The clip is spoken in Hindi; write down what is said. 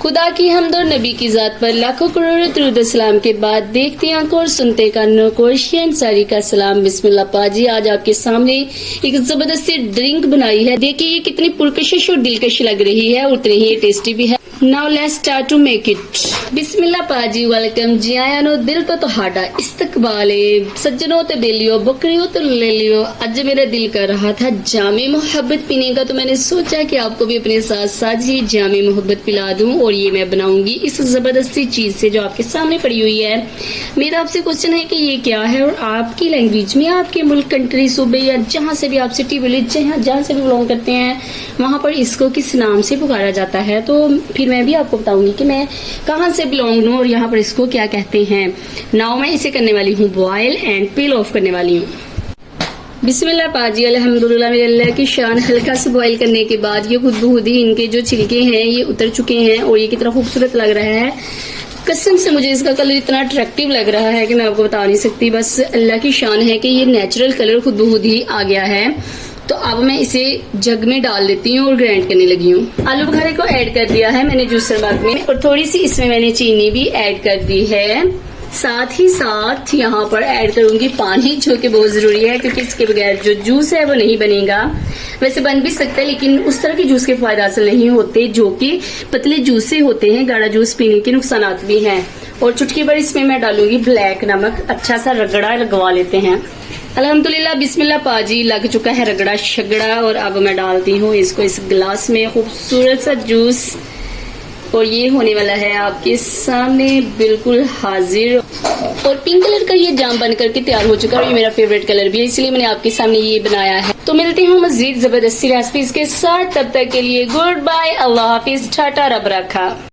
खुदा की हम्द और नबी की जात पर लाखों करोड़ों दुरूद सलाम के बाद देखते आंखों और सुनते कानों को शियन सारी का सलाम। बिस्मिल्लाह पाजी, आज आपके सामने एक जबरदस्ती ड्रिंक बनाई है। देखिए ये कितनी पुरकशिश और दिलकश लग रही है और उतनी ही टेस्टी भी है। Now let's start to make it. बिस्मिल्लाह पाजी, वेलकम जी आया नो दिल तो हाडा इस्तकबाले सज्जनों ते बेलियो बकरियों तो ले लियो। आज मेरा दिल कर रहा था जामे मोहब्बत पीने का, तो मैंने सोचा कि आपको भी अपने साथ साथ ही जामे मोहब्बत पिला दूं और ये मैं बनाऊंगी इस जबरदस्ती चीज से जो आपके सामने पड़ी हुई है। मेरा आपसे क्वेश्चन है कि ये क्या है और आपकी लैंग्वेज में, आपके मुल्क, कंट्री, सूबे या जहाँ से भी आप सिटी, विलेज, जहाँ से भी बिलोंग करते हैं वहां पर इसको किस नाम से पुकारा जाता है। तो फिर मैं भी आपको बताऊंगी कि मैं कहाँ से बिलोंग हूँ और यहाँ पर इसको क्या कहते हैं। नाउ मैं इसे करने वाली हूँ बॉयल एंड पील ऑफ करने वाली हूँ। बिस्मिल्लाह पाजी, अल्हम्दुलिल्लाह, मेरे अल्लाह की शान। हल्का से बॉईल करने के बाद ये खुद ब खुद ही इनके जो छिलके हैं ये उतर चुके हैं और ये कितना खूबसूरत लग रहा है। कसम से मुझे इसका कलर इतना अट्रैक्टिव लग रहा है कि मैं आपको बता नहीं सकती। बस अल्लाह की शान है कि ये नेचुरल कलर खुद ब खुद ही आ गया है। तो अब मैं इसे जग में डाल लेती हूँ और ग्राइंड करने लगी हूँ। आलू बुखारे को ऐड कर दिया है मैंने जूसर बाग में और थोड़ी सी इसमें मैंने चीनी भी ऐड कर दी है। साथ ही साथ यहाँ पर ऐड करूंगी पानी, जो कि बहुत जरूरी है क्योंकि इसके बगैर जो जूस है वो नहीं बनेगा। वैसे बन भी सकता है लेकिन उस तरह के जूस के फायदा हासिल नहीं होते जो कि पतले जूस से होते हैं। गाढ़ा जूस पीने के नुकसान भी हैं। और चुटकी भर इसमें मैं डालूंगी ब्लैक नमक। अच्छा सा रगड़ा लगवा लेते हैं। अल्हम्दुलिल्लाह, बिस्मिल्लाह पाजी, लग चुका है रगड़ा शगड़ा और अब मैं डालती हूँ इसको इस गिलास में खूबसूरत सा जूस और ये होने वाला है आपके सामने बिल्कुल हाजिर। और पिंक कलर का ये जाम बन करके तैयार हो चुका है। ये मेरा फेवरेट कलर भी है इसलिए मैंने आपके सामने ये बनाया है। तो मिलते हैं मजीद जबरदस्ती रेसिपीज के साथ, तब तक के लिए गुड बाय, अल्लाह हाफिज, टाटा, रब रखा।